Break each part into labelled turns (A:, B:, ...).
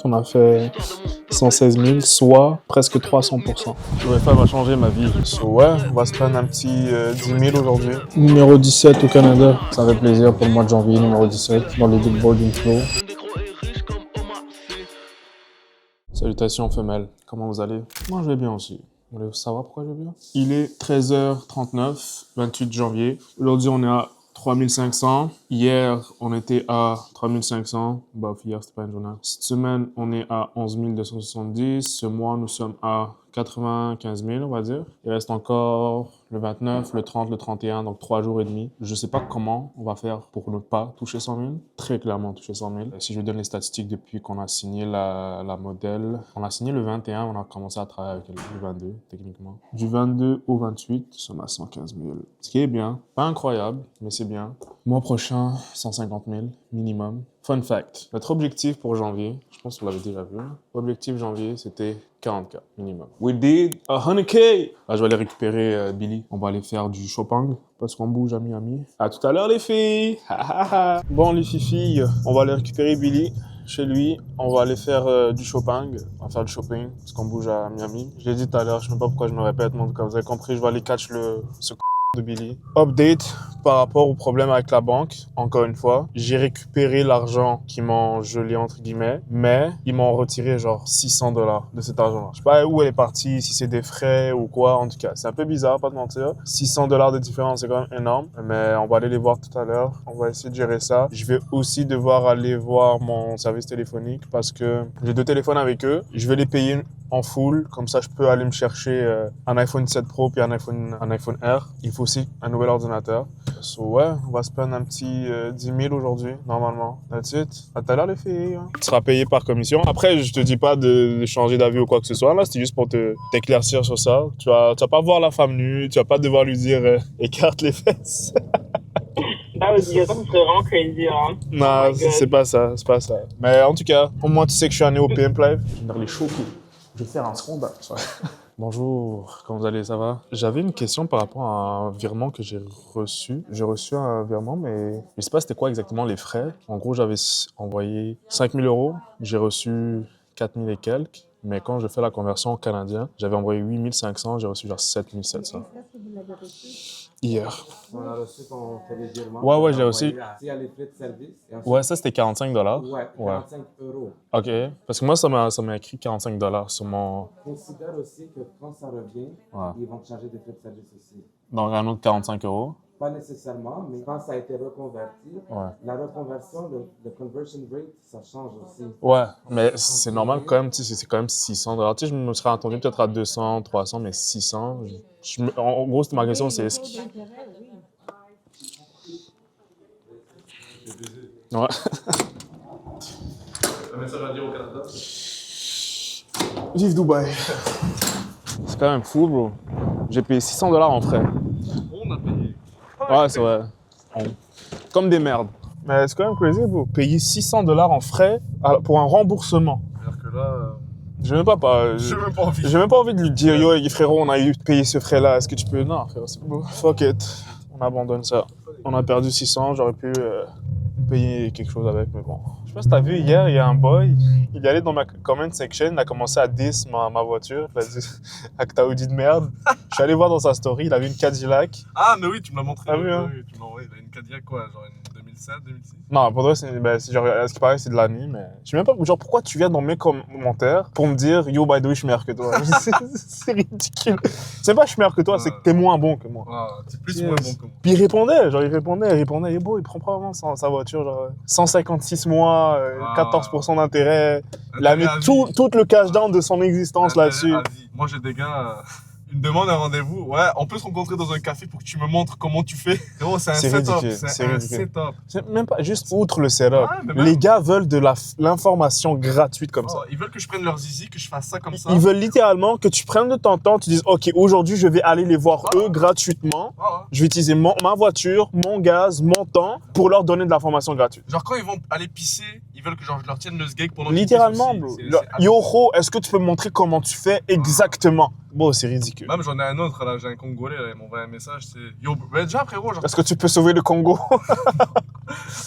A: On a fait 116 000, soit presque 300%.
B: UEFA va changer ma vie. Ouais, on va se prendre un petit 10 000 aujourd'hui.
A: Numéro 17 au Canada. Ça fait plaisir pour le mois de janvier, numéro 17, dans le Big Boarding Flow.
B: Salutations femelles, comment vous allez? Moi je vais bien aussi. Vous voulez savoir pourquoi je vais bien? Il est 13h39, 28 janvier. Aujourd'hui on est à 3500. Hier, on était à 3500. Bof, hier, c'était pas une journée. Cette semaine, on est à 11 270. Ce mois, nous sommes à 95 000, on va dire. Il reste encore le 29, le 30, le 31, donc 3 jours et demi. Je sais pas comment on va faire pour ne pas toucher 100 000. Très clairement toucher 100 000. Si je vous donne les statistiques depuis qu'on a signé la modèle, on a signé le 21, on a commencé à travailler avec le 22, techniquement. Du 22 au 28, nous sommes à 115 000. Ce qui est bien. Pas incroyable, mais c'est bien. Mois prochain, 150 000 minimum. Fun fact, notre objectif pour janvier, je pense que vous l'avez déjà vu, objectif janvier, c'était 40K minimum. We did 100K! Là, je vais aller récupérer Billy. On va aller faire du shopping parce qu'on bouge à Miami. À tout à l'heure, les filles! Bon, les filles, on va aller récupérer Billy chez lui. On va aller faire du shopping. On va faire du shopping parce qu'on bouge à Miami. Je l'ai dit tout à l'heure, je ne sais pas pourquoi je me répète, mais en tout cas, vous avez compris, je vais aller catch ce de Billy. Update par rapport au problème avec la banque. Encore une fois, j'ai récupéré l'argent qu'ils m'ont gelé entre guillemets, mais ils m'ont retiré genre $600 de cet argent-là. Je sais pas où elle est partie, si c'est des frais ou quoi. En tout cas, c'est un peu bizarre, pas de mentir. $600 de différence, c'est quand même énorme. Mais on va aller les voir tout à l'heure. On va essayer de gérer ça. Je vais aussi devoir aller voir mon service téléphonique parce que j'ai 2 téléphones avec eux. Je vais les payer en full, comme ça je peux aller me chercher un iPhone 7 Pro puis un iPhone R. Il faut aussi un nouvel ordinateur. So ouais, on va se prendre un petit 10 000 aujourd'hui, normalement. That's it. À tout à l'heure les filles. Hein. Tu seras payé par commission. Après, je te dis pas de changer d'avis ou quoi que ce soit. Là, c'était juste pour t'éclaircir sur ça. Tu vas pas voir la femme nue, tu vas pas devoir lui dire écarte les fesses.
C: Ah, ça serait vraiment crazy, hein.
B: Non, c'est pas ça, c'est pas ça. Mais en tout cas, au moins tu sais que je suis un néo Pimp Live. Je vais dans les chocos. Je vais faire un scandale. Bonjour, comment vous allez, ça va? J'avais une question par rapport à un virement que j'ai reçu. J'ai reçu un virement, mais je sais pas c'était quoi exactement les frais. En gros, j'avais envoyé 5 000 €. J'ai reçu 4 000 et quelques. Mais quand je fais la conversion en canadien, j'avais envoyé 8 500, j'ai reçu genre 7 700. Hier.
D: On a reçu ton télévirement.
B: Ouais, je l'ai aussi.
D: Il y a les frais de service.
B: Ouais, ça c'était 45 $.
D: Ouais, 45 €.
B: OK. Parce que moi, ça m'a écrit 45 $ sur mon...
D: Considère aussi que quand ça revient, ils vont te charger des frais de service aussi.
B: Donc un autre 45 €.
D: Pas nécessairement, mais quand ça a été reconverti, la reconversion, le conversion rate, ça change aussi.
B: Ouais, mais c'est normal quand même, tu sais, c'est quand même 600 $. Tu sais, je me serais attendu peut-être à 200, 300, mais 600. En gros, ma question, c'est est-ce qu'il... Ouais.
E: Un message à dire au Canada?
B: Vive Dubaï. C'est quand même fou, bro. J'ai payé 600 $ en frais.
E: On a payé.
B: Ouais, c'est vrai. Comme des merdes. Mais c'est quand même crazy, bro. Payer 600 $ en frais pour un remboursement.
E: C'est-à-dire que là...
B: J'ai même pas J'ai même pas envie de lui dire, yo, frérot, on a eu payé ce frais-là, est-ce que tu peux... Non, frérot, c'est bon. Fuck it. On abandonne ça. On a perdu 600, j'aurais pu payer quelque chose avec, mais bon. Je sais pas si t'as vu, hier, il y a un boy, il est allé dans ma comment section, il a commencé à diss ma voiture, il a dit, avec ta Audi de merde. Je suis allé voir dans sa story, il avait une Cadillac.
E: Ah, mais oui, tu me l'as montré.
B: Ah oui, hein?
E: Oui, tu m'as envoyé. Il a une Cadillac, quoi, genre une 2007, 2006?
B: Non, pour toi, c'est genre, à ce qui paraît, c'est de l'année, mais... Je sais même pas, genre, pourquoi tu viens dans mes commentaires pour me dire, yo, by the way, je suis meilleur que toi. C'est ridicule. C'est pas je suis meilleur que toi, c'est que t'es moins bon que moi.
E: Ah, c'est plus moins bon que moi.
B: Puis il répondait, et bon, il prend probablement sa voiture, genre 156 mois, 14% d'intérêt. Il a mis tout le cash down de son existence là-dessus.
E: Moi, j'ai des gars... Ils me demandent un rendez-vous. Ouais, on peut se rencontrer dans un café pour que tu me montres comment tu fais. Gros, c'est un setup. C'est un setup.
B: C'est même pas juste outre le setup. Les gars veulent de l'information gratuite comme ça.
E: Ils veulent que je prenne leur zizi, que je fasse ça comme ça.
B: Ils veulent littéralement que tu prennes de ton temps, tu dises, OK, aujourd'hui, je vais aller les voir eux gratuitement. Je vais utiliser ma voiture, mon gaz, mon temps pour leur donner de l'information gratuite.
E: Genre, quand ils vont aller pisser, ils veulent que genre, je leur tienne le sgeg pendant
B: littéralement, bro. Yo, est-ce que tu peux me montrer comment tu fais exactement? Bon, c'est ridicule.
E: Même j'en ai un autre, là, j'ai un Congolais, là, il m'a envoyé un message, c'est... Yo, mais déjà frérot, genre...
B: Est-ce que tu peux sauver le Congo?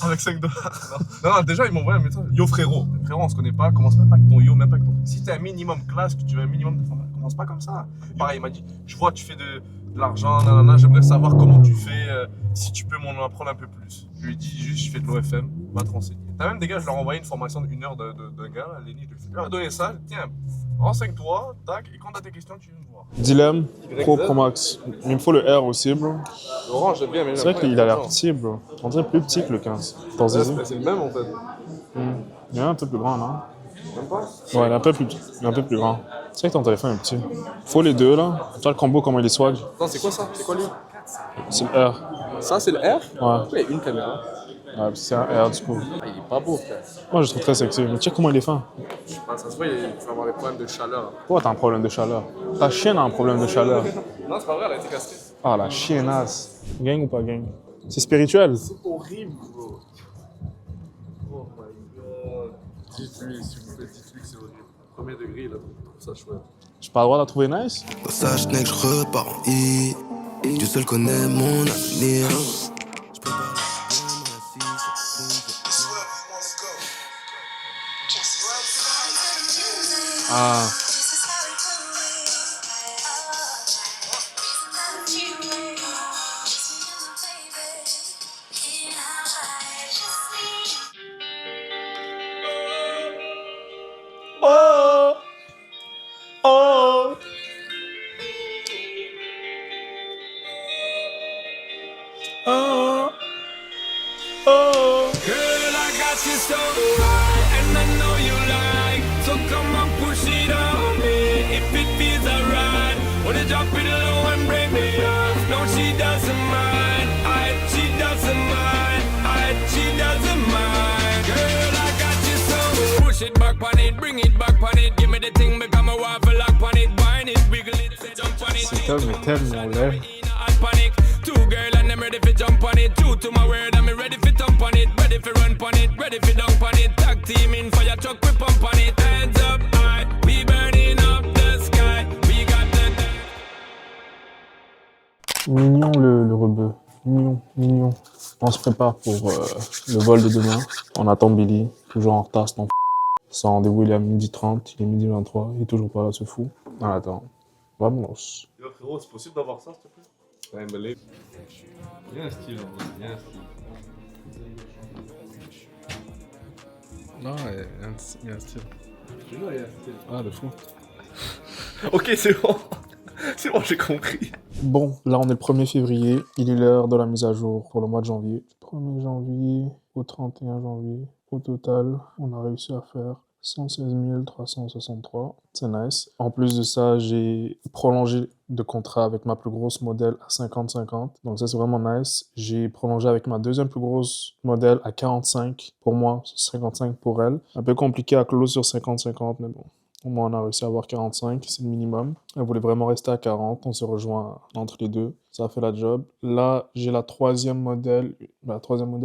E: Avec 5 dollars. Non, déjà, ils m'ont envoyé un message. Yo, frérot. Frérot, on se connaît pas. Commence même pas avec ton yo, même pas avec ton. Si t'as un minimum classe, que tu veux un minimum de formation, commence pas comme ça. Pareil, il m'a dit je vois, tu fais de l'argent, nanana. J'aimerais savoir comment tu fais. Si tu peux m'en apprendre un peu plus. Je lui ai dit juste, je fais de l'OFM. Va te renseigner. T'as même des gars, je leur ai envoyé une formation d'1 heure d'un gars, là, Lenny. Je leur ai donné ça. Tiens, renseigne-toi. Tac. Et quand t'as tes questions, tu viens me voir.
B: Dilemme, Pro Max. Il me faut le R aussi, bro.
E: Orange, j'aime bien, mais
B: C'est vrai qu'il a l'air petit, bro. On dirait plus petit que le 15. Dans Zizi.
E: C'est le même en fait.
B: Il est un peu plus grand, non?
E: Même pas.
B: Ouais, il est un peu plus petit. Il est un peu plus grand. C'est vrai que ton téléphone est petit. Faut les deux, là. Tu vois le combo, comment il est swag?
E: Attends, c'est quoi ça? C'est quoi lui?
B: C'est le R.
E: Ça, c'est le R?
B: Ouais.
E: Il y a une caméra.
B: Ouais, c'est un R, du coup.
E: Ah, il est pas beau, frère.
B: Moi, je le trouve très sexy. Mais check comment il est fin.
E: Ah, ça se voit, il peut avoir des problèmes de chaleur.
B: Pourquoi t'as un problème de chaleur? Ta chienne a un problème de chaleur.
E: Non, c'est pas vrai, elle a été castrée.
B: Ah, la chiennasse. Gang ou pas gang? C'est spirituel.
E: C'est horrible, bro. Oh my god. Dites-lui, s'il vous plaît, dites-lui que c'est horrible. Premier degré, là, je trouve ça chouette.
B: J'ai pas le droit de la trouver nice?
F: Sache que je repars en I. Dieu seul connaît mon avenir. Je peux pas
B: Ah. Oh. Oh. Oh. Oh.
G: Girl, I got you so high, and I know you like. So come on, push it on me. If it feels alright, wanna drop it low and break me off. No, she doesn't mind. She doesn't mind. She doesn't mind. Girl, I got you so. Push it back on it, bring it back on it. Give me the thing, become a waffle lock on it. Wine it, wiggle it, jump on it.
B: C'est tellement laid.
G: Panic. Two girl and I'm ready for jump on it. Two to my word, I'm ready for thump on it. Ready for run on it, ready for dunk on it. Tag team in fire truck, we pump on it. Hands up high, we burning up the sky. We got the.
A: Mignon le rebeu. Mignon. On se prépare pour le vol de demain. On attend Billy, toujours en retard, c'est son rendez-vous il est à 12h30, il est 12h23, il est toujours pas là, ce fou. On attend. Vamos.
E: Yo, frérot, c'est possible d'avoir ça, s'il te plaît? Ouais, mais les. Il y a un style, en vrai. Il y a un style.
B: Non, il y a un style.
E: Je te jure, il y a un style.
B: Ah, de fou.
E: Ok, c'est bon. C'est bon, j'ai compris.
A: Bon, là on est le 1er février, il est l'heure de la mise à jour pour le mois de janvier. 1er janvier au 31 janvier, au total, on a réussi à faire 116 363, c'est nice. En plus de ça, j'ai prolongé de contrat avec ma plus grosse modèle à 50-50, donc ça c'est vraiment nice. J'ai prolongé avec ma deuxième plus grosse modèle à 45 pour moi, 55 pour elle. Un peu compliqué à close sur 50-50, mais bon. Au moins, on a réussi à avoir 45, c'est le minimum. Elle voulait vraiment rester à 40, on s'est rejoint entre les deux. Ça a fait la job. Là, j'ai la troisième modèle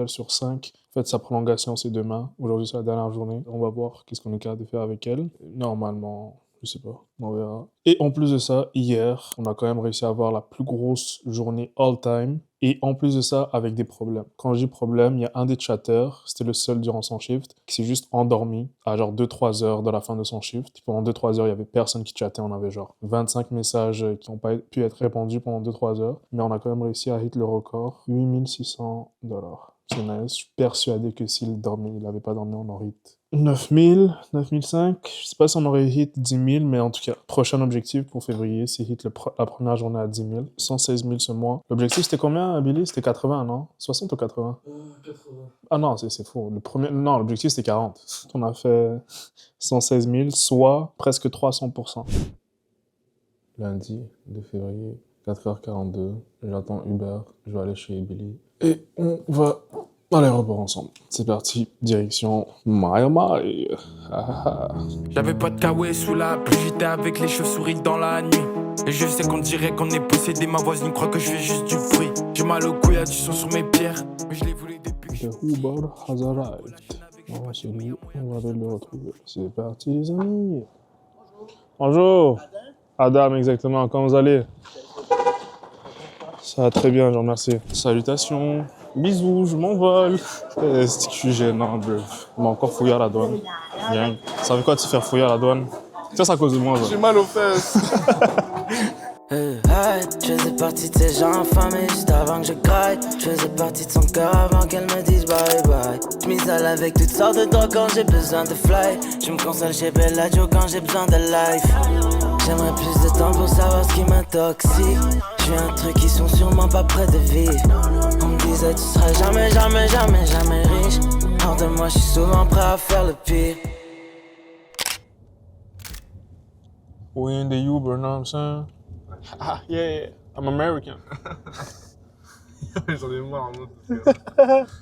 A: sur 5. En fait, sa prolongation, c'est demain. Aujourd'hui, c'est la dernière journée. On va voir qu'est-ce qu'on est capable de faire avec elle. Normalement, je sais pas, on verra. Et en plus de ça, hier, on a quand même réussi à avoir la plus grosse journée all-time. Et en plus de ça, avec des problèmes. Quand je dis problème, il y a un des chatters, c'était le seul durant son shift, qui s'est juste endormi à genre 2-3 heures de la fin de son shift. Pendant 2-3 heures, il y avait personne qui chattait. On avait genre 25 messages qui n'ont pas pu être répondus pendant 2-3 heures. Mais on a quand même réussi à hit le record, $8600. C'est nice. Je suis persuadé que s'il dormait, il n'avait pas dormi, on aurait hit 9000, 9005. Je sais pas si on aurait hit 10 000, mais en tout cas, prochain objectif pour février, c'est hit la première journée à 10 000. 116 000 ce mois. L'objectif, c'était combien, Billy? C'était 80, non? 60 ou 80?
E: 80.
A: Ah non, c'est faux. Non, l'objectif, c'était 40. On a fait 116 000, soit presque 300%. Lundi 2 février, 4h42. J'attends Uber. Je vais aller chez Billy. Et on va à l'aéroport ensemble. C'est parti, direction Miami.
G: J'avais pas de kawaii sous la pluie, j'étais avec les chauves-souris dans la nuit. Et je sais qu'on dirait qu'on est possédé, ma voisine croit que je fais juste du bruit. J'ai mal au cou, y'a du sang sur mes pierres, mais je l'ai voulu depuis que
A: The Uber has arrived. On va on va aller le retrouver. C'est parti les amis. Bonjour.
B: Adam, exactement. Comment vous allez? Ça va très bien, je vous remercie. Salutations. Bisous, je m'envole. C'est que je suis gênant, bro. On m'a encore fouillé à la douane. Bien. Ça veut quoi de se faire fouiller à la douane? Ça, c'est à cause de moi, bro.
E: J'ai mal aux fesses.
H: Je faisais partie de ces gens infamés juste avant que je graille. Je faisais partie de son cœur avant qu'elle me dise bye bye. Je m'isole avec toutes sortes de drogues quand j'ai besoin de fly. Je me console chez Bellagio quand j'ai besoin de life. J'aimerais plus de temps pour savoir ce qui m'intoxique. Je vis un truc qui sont sûrement pas près de vivre. On me disait tu seras jamais, jamais, jamais, jamais riche. Hors de moi je suis souvent prêt à faire le pire.
B: We in the Uber, know what I'm saying? Ah, yeah, I'm American.
E: J'en ai marre, moi.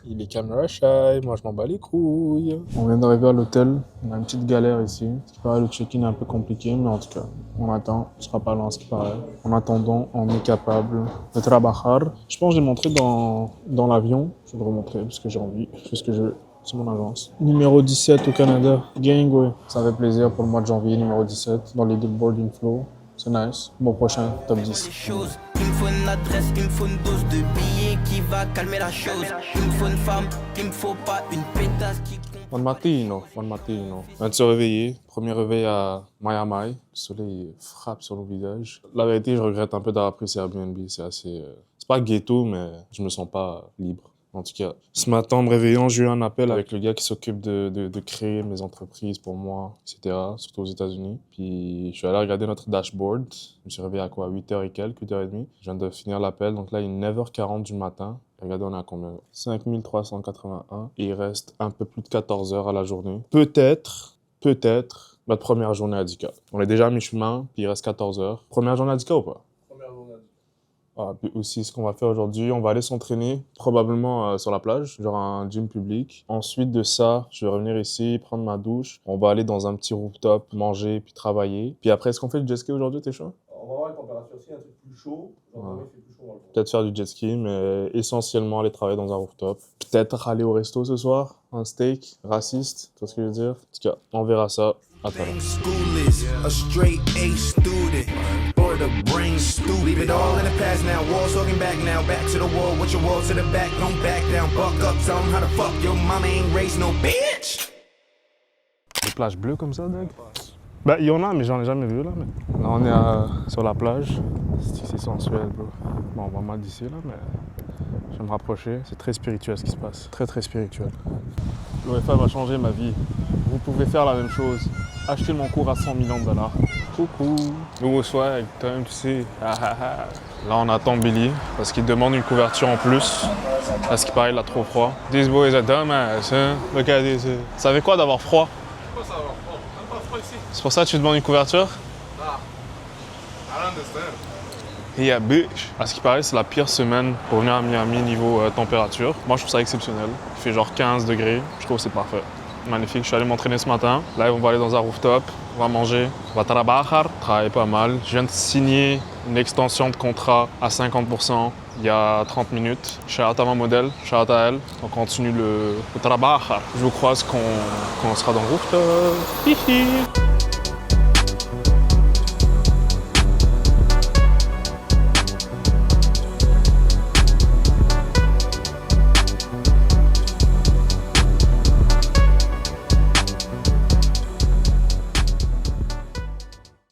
B: Il est caméra shy, moi je m'en bats les couilles. On vient d'arriver à l'hôtel, on a une petite galère ici. Ce qui paraît, le check-in est un peu compliqué, mais en tout cas, on attend. On sera pas loin, ce qui paraît. En attendant, on est capable de trabajar. Je pense que j'ai montré dans l'avion. Je vais le remontrer parce que j'ai envie. Je fais ce que je veux. C'est mon agence. Numéro 17 au Canada. Gang, ouais. Ça fait plaisir pour le mois de janvier, numéro 17, dans les Billboard Inflow. C'est nice. Bon prochain, top 10.
H: Il me faut une adresse, il me faut une dose de billets qui va calmer la chose. Il me faut une femme, il me faut pas une pétasse qui...
B: Bon mattino. On vient de se réveiller. Premier réveil à Miami. Le soleil frappe sur le visage. La vérité, je regrette un peu d'avoir pris ces Airbnb. C'est assez... C'est pas ghetto, mais je me sens pas libre. En tout cas, ce matin, en me réveillant, j'ai eu un appel avec le gars qui s'occupe de créer mes entreprises pour moi, etc., surtout aux États-Unis. Puis, je suis allé regarder notre dashboard. Je me suis réveillé à quoi? 8h et quelques, 8h30. Je viens de finir l'appel. Donc là, il est 9h40 du matin. Regardez, on est à combien? 5381. Et il reste un peu plus de 14 heures à la journée. Peut-être, notre première journée à 10K. On est déjà à mi-chemin, puis il reste 14 heures. Première journée à 10K ou pas? Ah, puis aussi, ce qu'on va faire aujourd'hui, on va aller s'entraîner, probablement sur la plage, genre un gym public. Ensuite de ça, je vais revenir ici, prendre ma douche. On va aller dans un petit rooftop, manger, puis travailler. Puis après, est-ce qu'on fait du jet ski aujourd'hui, t'es chaud?
E: On va voir une température aussi, un truc plus chaud. Genre, il fait plus chaud.
B: Peut-être faire du jet ski, mais essentiellement aller travailler dans un rooftop. Peut-être aller au resto ce soir, un steak, raciste, tu vois ce que je veux dire? En tout cas, on verra ça. À tout à l'heure.
F: Schoolers, a straight A student, or the brain stupid. Leave it all in the past now, walls talking back now. Back to the wall, with your wall to the back. Don't back down, buck up, tell them how the fuck your mama ain't raised no bitch.
B: Des plages bleues comme ça, Doug? Ben, il y en a, mais j'en ai jamais vu, là. Mais... Là, on est sur la plage. C'est sensuel, bro. Bon, on va mal d'ici, là, mais je vais me rapprocher. C'est très spirituel, ce qui se passe. Très, très spirituel. L'OFA va changer ma vie. Vous pouvez faire la même chose. Acheter mon cours à 100 millions de dollars. Coucou. Nouveau swag, toi-même, tu sais. Là, on attend Billy, parce qu'il demande une couverture en plus. Parce qu'il paraît, il a trop froid. These boys are dumbass, hein? Look at this. Ça fait quoi d'avoir froid?
E: Pourquoi ça va avoir froid? Même pas froid ici.
B: C'est pour ça que tu demandes une couverture?
E: Ah. I don't understand.
B: Yeah, bitch. À ce qui paraît, c'est la pire semaine pour venir à Miami niveau température. Moi, je trouve ça exceptionnel. Il fait genre 15 degrés. Je trouve que c'est parfait. Magnifique. Je suis allé m'entraîner ce matin. Là, on va aller dans un rooftop. On va manger. On va trabajar. Travailler pas mal. Je viens de signer une extension de contrat à 50% il y a 30 minutes. Shout out à ma modèle. Shout out à elle. On continue le trabajar. Je vous croise quand on sera dans le rooftop. Hihi.